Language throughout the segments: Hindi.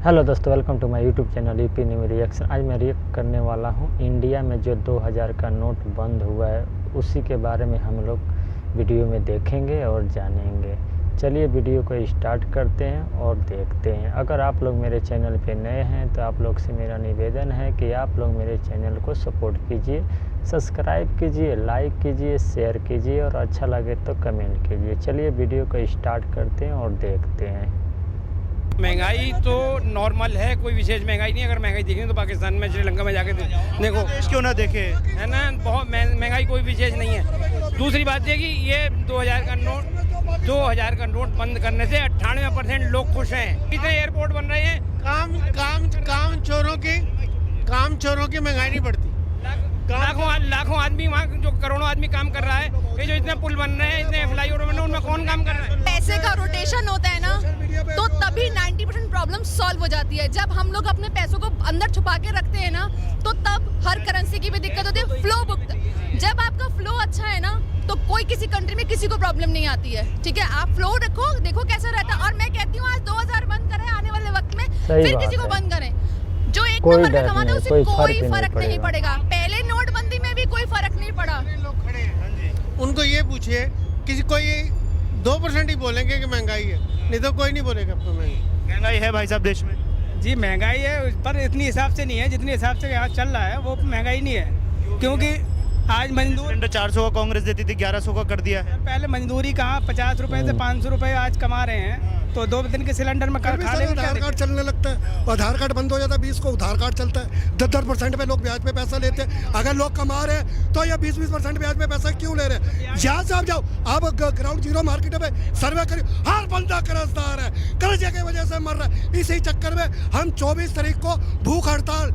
हेलो दोस्तों, welcome to my YouTube channel UP new reaction. आज मैं रिएक्ट करने वाला हूं इंडिया में जो 2000 का नोट बंद हुआ है उसी के बारे में हम लोग वीडियो में देखेंगे और जानेंगे। चलिए वीडियो को स्टार्ट करते हैं और देखते हैं। अगर आप लोग मेरे चैनल पे नए हैं तो आप लोग से मेरा निवेदन है कि आप लोग मेरे चैनल को सपोर्ट कीजिए, सब्सक्राइब कीजिए, लाइक कीजिए, शेयर कीजिए और अच्छा लगे तो कमेंट कीजिए। चलिए वीडियो को स्टार्ट करते हैं और देखते हैं। महंगाई तो नॉर्मल है, कोई विशेष महंगाई नहीं। अगर महंगाई देखें तो पाकिस्तान में, श्रीलंका में जाके देखो, क्यों ना देखे, है ना, बहुत महंगाई कोई विशेष नहीं है। दूसरी बात है कि ये 2000 का नोट बंद करने से 98% लोग खुश हैं। कितने एयरपोर्ट बन रहे हैं, काम चोरों की महंगाई नहीं बढ़ती। लाखों आदमी वहाँ, जो करोड़ों आदमी काम कर रहा है। ये जो इतने पुल बन रहे हैं, इतने फ्लाईओवर बन रहे हैं, उनमें कौन काम कर रहा है? पैसे का रोटेशन होता है ना, तो तभी 90% प्रॉब्लम सॉल्व हो जाती है। जब हम लोग अपने पैसों को अंदर छुपा के रखते हैं ना, तो तब हर करेंसी की भी दिक्कत होती है। फ्लो बुक, जब आपका फ्लो अच्छा है ना, तो कोई किसी कंट्री में किसी को प्रॉब्लम नहीं आती है। ठीक है, आप फ्लो रखो, देखो कैसा रहता है। और मैं कहती हूँ आज 2000 बंद करें, आने वाले वक्त में फिर किसी को बंद करें। जो एक नंबर में कमाता है उसे कोई फर्क नहीं पड़ेगा। पहले नोटबंदी में भी कोई फर्क नहीं पड़ा। उनको ये पूछिए, किसी कोई 2% ही बोलेंगे कि महंगाई है, नहीं तो कोई नहीं बोलेगा। महंगाई है भाई साहब देश में? जी महंगाई है, पर इतनी हिसाब से नहीं है जितनी हिसाब से यहाँ चल रहा है, वो महंगाई नहीं है। क्योंकि आज मजदूर 400 का कांग्रेस देती थी, 1100 का कर दिया है। पहले मजदूरी कहाँ 50 रुपए से 500 रुपए आज कमा रहे हैं, तो 2 दिन के सिलेंडर में खा लेंगे। आधार कार्ड चलने लगता है, आधार कार्ड बंद हो जाता है, 20 को उधार कार्ड चलता है। 10% पे लोग ब्याज पे पैसा लेते हैं। अगर लोग कमा रहे हैं तो ये 20% ब्याज पे पैसा क्यों ले रहे हैं? यहाँ से आप जाओ, आप ग्राउंड जीरो मार्केट पे सर्वे करिए, हर बंदा कर्जदार है, कर्जे की वजह से मर रहा है। इसी चक्कर में हम 24 तारीख को भूख हड़ताल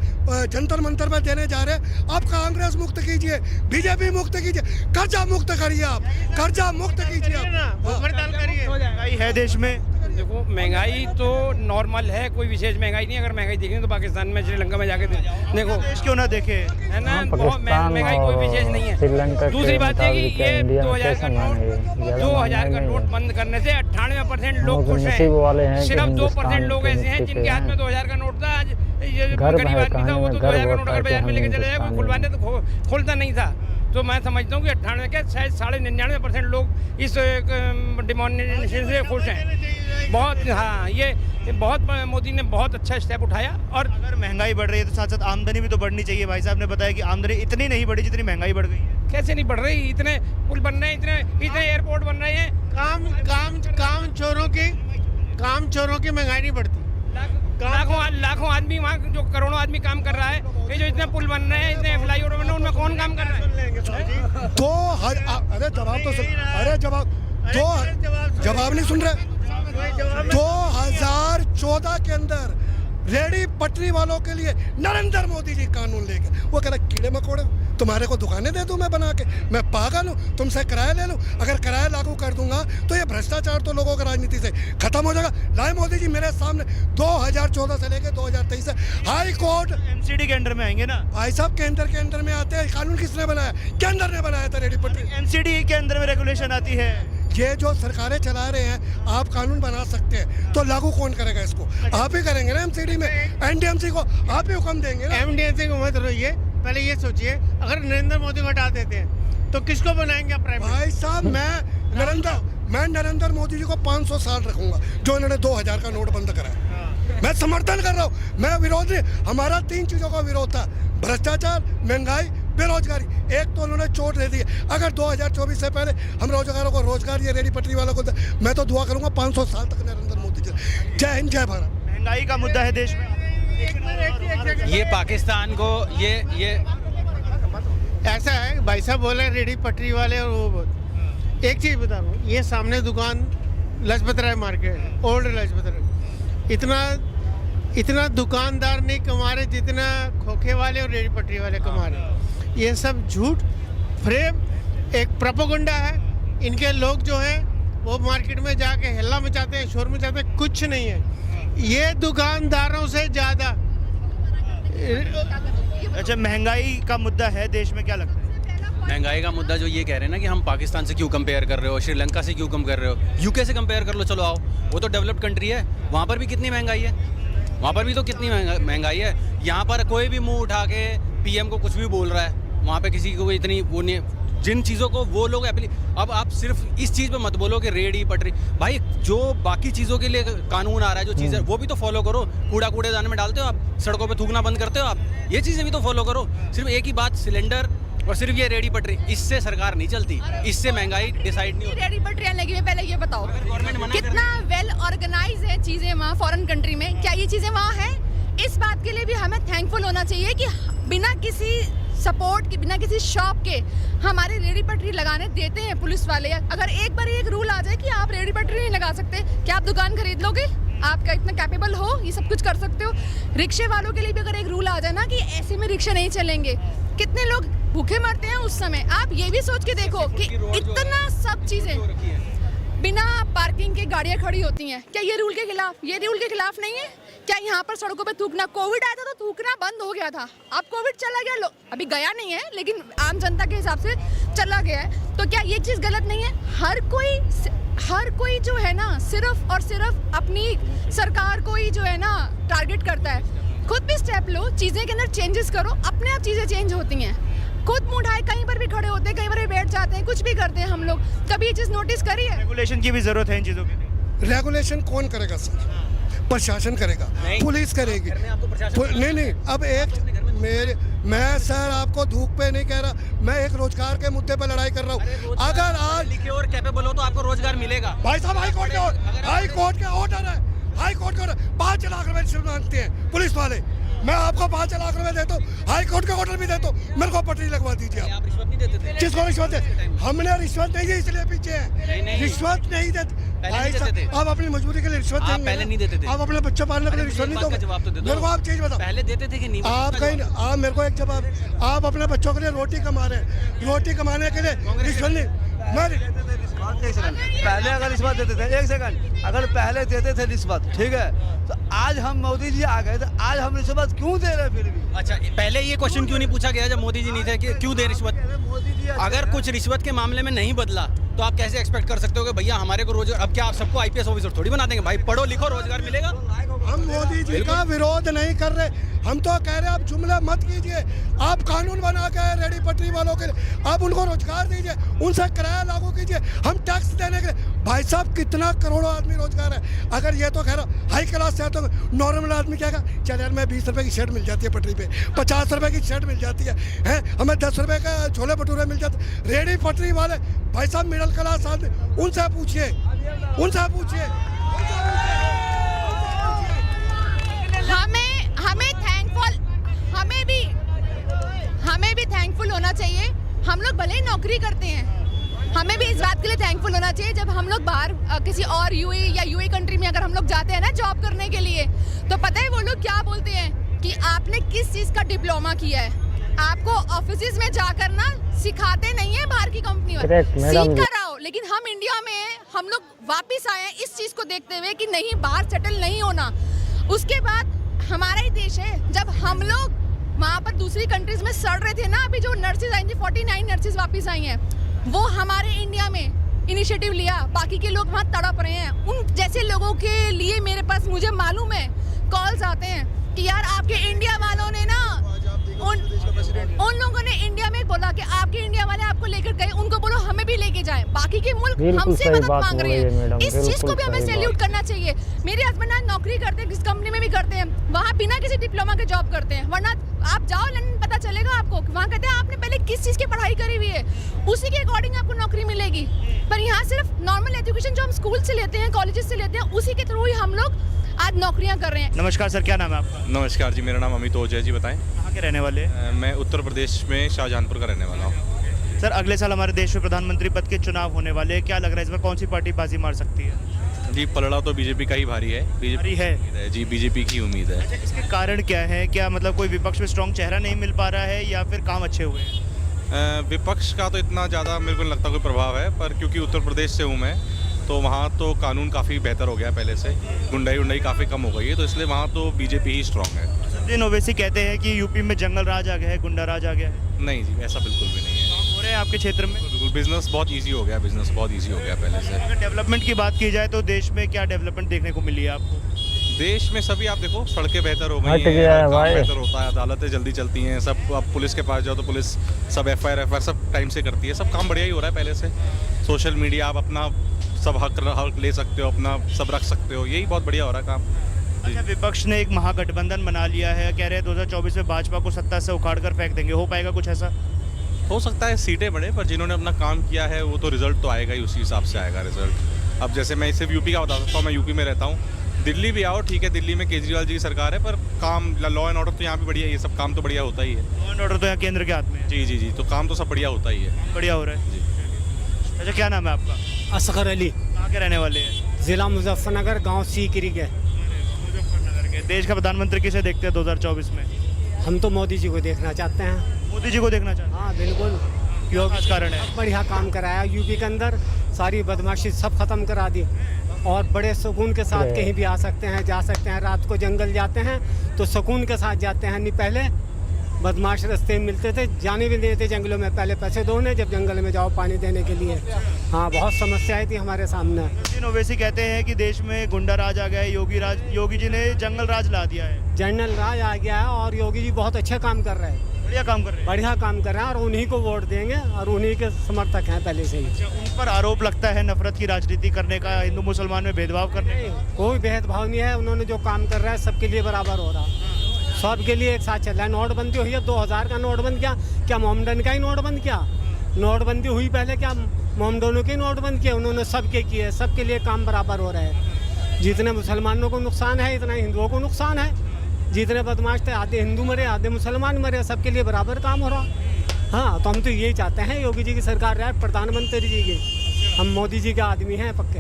जंतर मंतर में देने जा रहे हैं। आप कांग्रेस मुक्त कीजिए, बीजेपी मुक्त कीजिए, कर्जा मुक्त करिए, आप कर्जा मुक्त कीजिए, महंगाई है देश में? देखो महंगाई तो नॉर्मल है, कोई विशेष महंगाई नहीं। अगर महंगाई देखें तो पाकिस्तान में, श्रीलंका में जाके देखो, क्यों ना देखे, है ना, बहुत महंगाई कोई विशेष नहीं है। दूसरी बात है कि ये 2000 का नोट बंद करने से 98% लोग खुश हैं। सिर्फ 2% लोग ऐसे हैं जिनके हाथ में 2000 का नोट था। आज ये गरीब आदमी था, वो तो 2000 का नोट अगर बाजार में लेके चले जाए, वो खुलवाने तो खुलता नहीं था। तो मैं समझता हूँ कि 98 के शायद 99.5% लोग इस डिमोनेटाइजेशन से खुश हैं। बहुत, हाँ, ये बहुत मोदी ने बहुत अच्छा स्टेप उठाया। और अगर महंगाई बढ़ रही है तो साथ साथ आमदनी भी तो बढ़नी चाहिए। भाई साहब ने बताया कि आमदनी इतनी नहीं बढ़ी जितनी महंगाई बढ़ गई है। कैसे नहीं बढ़ रही? इतने पुल बन रहे हैं, इतने एयरपोर्ट बन रहे हैं। काम चोरों की महंगाई नहीं बढ़ती। लाखों आदमी वहाँ, जो करोड़ों आदमी काम कर रहा है। ये जो इतने पुल बन रहे हैं, इतने फ्लाईओवर बन रहे हैं, उनमें कौन काम कर रहा है? अरे जवाब तो सुन, अरे जवाब नहीं सुन रहे। 2014 के अंदर रेडी पटरी वालों के लिए नरेंद्र मोदी जी कानून लेके, वो कह रहे कीड़े मकोड़े, तुम्हारे को दुकानें दे दूं मैं बना के, मैं पागल हूं, तुमसे किराया ले लूं। अगर किराया लागू कर दूंगा तो ये भ्रष्टाचार तो लोगों की राजनीति से खत्म हो जाएगा। लाए मोदी जी मेरे सामने 2014 से लेकर 2023 से हाई कोर्ट एमसीडी के अंडर में आएंगे ना भाई साहब, केंद्र के अंदर में आते हैं। कानून किसने बनाया? केंद्र ने बनाया था। रेडी पटरी एमसीडी के अंदर में रेगुलेशन आती है। ये जो सरकारें चला रहे हैं, आप कानून बना सकते हैं तो लागू कौन करेगा इसको? आप ही करेंगे ना। एमसीडी में एनडीएमसी को आप ही हुक्म देंगे ना। एमडीएमसी को मत रोइए, पहले ये सोचिए, अगर नरेंद्र मोदी को हटा देते हैं तो किसको बनाएंगे आप प्राइम? भाई साहब मैं नरेंद्र मोदी जी को 500 साल रखूंगा, जो इन्होंने 2000 का नोट बंद कराया। मैं समर्थन कर रहा हूँ, मैं विरोध नहीं। हमारा 3 चीजों का विरोध था: भ्रष्टाचार, महंगाई, बेरोजगारी। एक तो उन्होंने चोट दे दी। अगर 2024 से पहले हम रोजगारों को रोजगार, ये रेडी पटरी वालों को, मैं तो दुआ करूंगा 500 साल तक नरेंद्र मोदी जी। जय हिंद, जय भारत। महंगाई का मुद्दा है देश में। ये पाकिस्तान को ये ऐसा है, भाई साहब बोले रेडी पटरी वाले, और वो एक चीज़ बता रहा हूँ, ये सामने दुकान लाजपत राय मार्केट, ओल्ड लाजपत राय, इतना दुकानदार नहीं कमा रहे जितना खोखे वाले और रेडी पटरी वाले कमा रहे। ये सब झूठ, फ्रेम, एक प्रोपेगेंडा है। इनके लोग जो हैं वो मार्केट में जाके हल्ला मचाते हैं, शोर मचाते हैं, कुछ नहीं है। ये दुकानदारों से ज़्यादा। अच्छा, महंगाई का मुद्दा है देश में, क्या लगता है? महंगाई का मुद्दा जो ये कह रहे हैं ना कि हम पाकिस्तान से क्यों कंपेयर कर रहे हो, श्रीलंका से क्यों कम कर रहे हो, यूके से कंपेयर कर लो, चलो आओ, वो तो डेवलप्ड कंट्री है, वहाँ पर भी कितनी महंगाई है। वहाँ पर भी तो कितनी महंगाई है। यहाँ पर कोई भी मुंह उठा के पीएम को कुछ भी बोल रहा है, वहाँ पे किसी को इतनी वो नहीं है। जिन चीज़ों को वो लोग अब आप सिर्फ इस चीज़ पे मत बोलो कि रेडी पटरी, भाई जो बाकी चीज़ों के लिए कानून आ रहा है, जो चीज़ें वो भी तो फॉलो करो। कूड़ेदान में डालते हो आप, सड़कों पे थूकना बंद करते हो आप, ये चीज़ें भी तो फॉलो करो। सिर्फ एक ही बात, सिलेंडर और सिर्फ ये रेडी पटरी, इससे सरकार नहीं चलती, इससे महंगाई डिसाइड नहीं होती। रेडी पटरियां लगी हुई, पहले ये बताओ कितना वेल ऑर्गेनाइज है चीजें वहाँ फॉरेन कंट्री में, क्या ये चीजें वहाँ है? इस बात के लिए भी हमें थैंकफुल होना चाहिए कि बिना किसी सपोर्ट के, बिना किसी शॉप के हमारे रेडी पटरी लगाने देते हैं पुलिस वाले। अगर एक बार एक रूल आ जाए कि आप रेडी पटरी नहीं लगा सकते, क्या आप दुकान खरीद लोगे? आपका इतना कैपेबल हो, ये सब कुछ कर सकते हो? रिक्शे वालों के लिए भी अगर एक रूल आ जाए ना कि ऐसे में रिक्शे नहीं चलेंगे, कितने लोग भूखे मरते हैं उस समय। आप ये भी सोच के देखो कि इतना सब चीजें बिना पार्किंग के गाड़ियां खड़ी होती हैं, क्या ये रूल के खिलाफ? ये रूल के खिलाफ नहीं है क्या? यहाँ पर सड़कों पे थूकना, कोविड आया था तो थूकना बंद हो गया था, अब कोविड चला गया, अभी गया नहीं है लेकिन आम जनता के हिसाब से चला गया है, तो क्या ये चीज़ गलत नहीं है? हर कोई जो है ना सिर्फ और सिर्फ अपनी सरकार को ही जो है ना टारगेट करता है। खुद भी स्टेप लो, चीज़ें के अंदर चेंजेस करो, अपने आप चीज़ें चेंज होती हैं। खुद मुँह उठाए कहीं पर भी खड़े होते हैं, कहीं पर भी बैठ जाते हैं, कुछ भी करते हैं हम लोग। कभी ये चीज़ नोटिस करी है? रेगुलेशन की भी जरूरत है इन चीज़ों के लिए। रेगुलेशन कौन करेगा सर? प्रशासन करेगा, पुलिस करेगी। नहीं, अब मैं सर आपको धूप पे नहीं कह रहा, मैं एक रोजगार के मुद्दे पे लड़ाई कर रहा हूँ। अगर आज लिखे और कैपेबल हो तो आपको रोजगार मिलेगा। भाई साहब हाई कोर्ट के ऑर्डर है, हाई कोर्ट का 5 लाख रुपए रिश्वत मांगते हैं पुलिस वाले। मैं आपको 5 लाख रुपए देता हूँ, हाई कोर्ट का ऑर्डर भी देता हूँ, मेरे को पटरी लगवा दीजिए। आप रिश्वत नहीं देते थे? किसको रिश्वत है? हमने रिश्वत नहीं दी इसलिए पीछे है। रिश्वत नहीं देते भाई साहब, आप अपनी मजबूरी के लिए रिश्वत देंगे। पहले नहीं देते थे। आप अपने बच्चे पालने के लिए रिश्वत नहीं दोगे? जवाब तो दे दो। मेरे को आप चीज बताओ, पहले देते थे कि नहीं? आप कहीं आप मेरे को एक जवाब, आप अपने बच्चों के लिए रोटी कमा रहे हैं, रोटी कमाने के लिए रिश्वत नहीं। पहले अगर रिश्वत देते थे, एक सेकंड, अगर पहले देते थे रिश्वत, ठीक है, तो आज हम मोदी जी आ गए तो आज हम रिश्वत क्यों दे रहे हैं फिर भी? अच्छा, पहले ये क्वेश्चन क्यों नहीं पूछा गया जब मोदी जी नहीं थे कि क्यों दे रिश्वत? अगर कुछ रिश्वत के मामले में नहीं बदला तो आप कैसे एक्सपेक्ट कर सकते हो कि भैया हमारे को रोजगार? अब क्या आप सबको आईपीएस ऑफिसर थोड़ी बना देंगे? भाई पढ़ो लिखो, रोजगार मिलेगा। हम मोदी जी का विरोध नहीं कर रहे, हम तो कह रहे हैं आप जुमला मत कीजिए, आप कानून बना के रेडी पटरी वालों के लिए आप उनको रोजगार दीजिए, उनसे किराया लागू कीजिए। हम टैक्स देने के, भाई साहब कितना करोड़ों आदमी रोजगार है। अगर ये तो कह रहा हाई क्लास से तो नॉर्मल आदमी क्या कहा, चल यार मैं 20 रुपए की शर्ट मिल जाती है पटरी पे, 50 रुपए की शर्ट मिल जाती है, हमें 10 रुपए का छोले भटूरे मिल जाते। रेडी पटरी वाले भाई साहब मिडिल क्लास आदमी, उनसे पूछिए, उनसे पूछिए। हमें भी थैंकफुल होना चाहिए। हम लोग भले ही नौकरी करते हैं, हमें भी इस बात के लिए थैंकफुल होना चाहिए जब हम लोग बाहर किसी और यूएई या यूएई कंट्री में अगर हम लोग जाते हैं ना जॉब करने के लिए, तो पता है वो लोग क्या बोलते हैं कि आपने किस चीज़ का डिप्लोमा किया है। आपको ऑफिस में जाकर ना सिखाते नहीं है बाहर की कंपनी वाले, सीख कर आओ। लेकिन हम इंडिया में हम लोग वापिस आए हैं इस चीज़ को देखते हुए कि नहीं, बाहर सेटल नहीं होना। उसके बाद हमारा ही देश है, जब हम लोग वहाँ पर दूसरी कंट्रीज में सड़ रहे थे ना, अभी जो नर्सेज आई थी 49 नर्सेज वापस आई हैं, वो हमारे इंडिया में इनिशिएटिव लिया, बाकी के लोग वहाँ तड़प रहे हैं। उन जैसे लोगों के लिए मेरे पास, मुझे मालूम है, कॉल्स आते हैं कि यार आपके इंडिया वालों ने ना उन लोगों ने इंडिया में बोला कि आपके इंडिया वाले आपको लेकर गए, उनको बोलो हमें भी लेके जाएं। बाकी के मुल्क हमसे मदद मांग रहे हैं, इस चीज को भी हमें सैल्यूट करना चाहिए। मेरे हस्बैंड आज नौकरी करते हैं, किस कंपनी में भी करते हैं, वहाँ बिना किसी डिप्लोमा के जॉब करते हैं। वरना आप जाओ लंदन, पता चलेगा आपको, वहाँ कहते हैं आपने पहले किस चीज़ की पढ़ाई करी हुई है, उसी के अकॉर्डिंग आपको नौकरी मिलेगी। पर यहाँ सिर्फ नॉर्मल एजुकेशन जो हम स्कूल से लेते हैं, कॉलेजेस से लेते हैं, उसी के थ्रू ही हम लोग आज नौकरियां कर रहे हैं। नमस्कार सर, क्या नाम है आपका? नमस्कार जी, मेरा नाम अमित ओझा है जी। बताएं कहाँ के रहने वाले? मैं उत्तर प्रदेश में शाहजहांपुर का रहने वाला हूँ। सर अगले साल हमारे देश में प्रधानमंत्री पद के चुनाव होने वाले हैं, क्या लग रहा है इस बार कौन सी पार्टी बाजी मार सकती है? जी पलड़ा तो बीजेपी का ही भारी है। भारी है जी, बीजेपी की उम्मीद है। अच्छा, इसके कारण क्या है? क्या मतलब कोई विपक्ष में स्ट्रॉन्ग चेहरा नहीं मिल पा रहा है या फिर काम अच्छे हुए हैं? विपक्ष का तो इतना ज़्यादा मेरे को नहीं लगता कोई प्रभाव है, पर क्योंकि उत्तर प्रदेश से हूँ मैं, तो वहाँ तो कानून काफ़ी बेहतर हो गया पहले से, गुंडाई काफ़ी कम हो गई है, तो इसलिए वहाँ तो बीजेपी ही स्ट्रांग है। संजय ओवैसी कहते हैं कि यूपी में जंगल राज आ गया है, गुंडा राज आ गया है। नहीं जी, ऐसा बिल्कुल भी नहीं है। काम हो रहे हैं आपके क्षेत्र में? बिल्कुल, बिजनेस बहुत ईजी हो गया, पहले से। अगर डेवलपमेंट की बात की जाए तो देश में क्या डेवलपमेंट देखने को मिली है आपको? देश में सभी आप देखो, सड़कें बेहतर हो गई हट हैं, गया है काम भाई। बेहतर होता है, अदालतें जल्दी चलती हैं, सब अब पुलिस के पास जाओ तो पुलिस सब एफआईआर सब टाइम से करती है, सब काम बढ़िया ही हो रहा है पहले से। सोशल मीडिया आप अपना सब हक ले सकते हो, अपना सब रख सकते हो, यही बहुत बढ़िया हो रहा है काम। अच्छा, विपक्ष ने एक महागठबंधन बना लिया है, कह रहे हैं 2024 में भाजपा को सत्ता से उखाड़ कर फेंक देंगे, हो पाएगा कुछ ऐसा? हो सकता है सीटें बढ़े, पर जिन्होंने अपना काम किया है वो तो रिजल्ट तो आएगा ही, उसी हिसाब से आएगा रिजल्ट। अब जैसे मैं सिर्फ यूपी का बता सकता हूँ, मैं यूपी में रहता हूँ, दिल्ली भी आओ ठीक है, दिल्ली में केजरीवाल जी की सरकार है, पर काम लॉ एंड ऑर्डर तो यहाँ भी बढ़िया है, ये सब काम तो बढ़िया होता ही है। लॉ एंड ऑर्डर तो यहाँ केंद्र के हाथ में है। जी जी जी, तो काम तो सब बढ़िया होता ही है। बढ़िया हो रहा है जी। अच्छा, क्या नाम है आपका? असगर अली, कहाँ के रहने वाले हैं? ज़िला मुजफ्फरनगर, गांव सीकरी के। मुजफ्फरनगर के। देश का प्रधानमंत्री किसे देखते हैं 2024 में? हम तो मोदी जी को देखना चाहते हैं। मोदी जी को देखना चाहते हैं? हाँ बिल्कुल, क्यों, खास कारण है? बढ़िया काम कराया यूपी के अंदर, सारी बदमाशी सब खत्म करा दी और बड़े सुकून के साथ कहीं भी आ सकते हैं, जा सकते हैं। रात को जंगल जाते हैं तो सुकून के साथ जाते हैं, नहीं पहले बदमाश रास्ते में मिलते थे, जाने भी नहीं देते जंगलों में, पहले पैसे दो ने, जब जंगल में जाओ पानी देने के लिए। हाँ, बहुत समस्याएं थी हमारे सामने। नसीन ओवैसी कहते हैं कि देश में गुंडा राज आ गया है, योगी जी ने जंगल राज ला दिया है। जनरल राज आ गया है और योगी जी बहुत अच्छे काम कर रहे हैं, बढ़िया काम कर रहे हैं। बढ़िया काम कर रहे हैं और उन्हीं को वोट देंगे और उन्हीं के समर्थक हैं पहले से ही। उन पर आरोप लगता है नफरत की राजनीति करने का, हिंदू मुसलमान में भेदभाव करने का। कोई भेदभाव नहीं है, उन्होंने जो काम कर रहा है सबके लिए बराबर हो रहा है, सबके लिए एक साथ चल रहा है। नोटबंदी हुई है, 2000 का नोटबंद किया, क्या मोहम्मदन का ही नोटबंद किया? नोटबंदी हुई पहले, क्या मोहम्मदनों के नोटबंद किए? उन्होंने सबके किए, सबके लिए काम बराबर हो रहा है। जितने मुसलमानों को नुकसान है इतना हिंदुओं को नुकसान है, जितने बदमाश थे आधे हिंदू मरे आधे मुसलमान मरे, सबके लिए बराबर काम हो रहा। हाँ, तो हम तो यही चाहते हैं योगी जी की सरकार रहे, प्रधानमंत्री जी की। हम मोदी जी के आदमी हैं पक्के।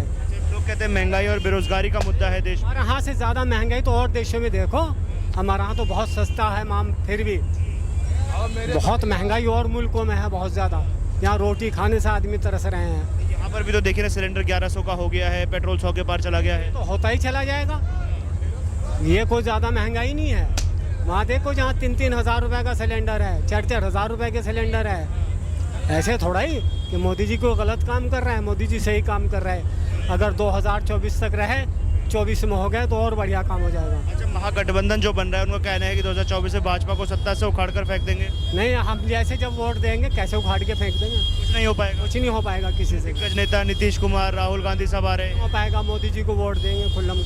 लोग कहते हैं महंगाई और बेरोजगारी का मुद्दा है देश में। हमारे यहाँ से ज़्यादा महंगाई तो और देशों में देखो, हमारे यहाँ तो बहुत सस्ता है माम, फिर भी बहुत महंगाई और मुल्कों में है बहुत ज़्यादा। यहाँ रोटी खाने से आदमी तरस रहे हैं। यहाँ पर भी तो देखिए ना, सिलेंडर 1100 का हो गया है, पेट्रोल 100 के पार चला गया है। तो होता ही चला जाएगा, ये कोई ज़्यादा महंगाई नहीं है। वहाँ देखो जहाँ 3-3 हज़ार रुपये का सिलेंडर है, 4-4 हज़ार रुपये के सिलेंडर है। ऐसे थोड़ा ही कि मोदी जी को गलत काम कर रहा है, मोदी जी सही काम कर रहा है। अगर 2024 तक रहे, 24 में हो गए तो और बढ़िया काम हो जाएगा। अच्छा, महागठबंधन जो बन रहा है उनका कहना है कि 2024 से भाजपा को सत्ता से उखाड़ कर फेंक देंगे। नहीं, हम जैसे जब वोट देंगे कैसे उखाड़ के फेंक देंगे? कुछ नहीं हो पाएगा। कुछ नहीं हो पाएगा किसी से। दिग्गज नेता नीतीश कुमार, राहुल गांधी सब आ रहे हैं। हो पाएगा, मोदी जी को वोट देंगे खुल्लम।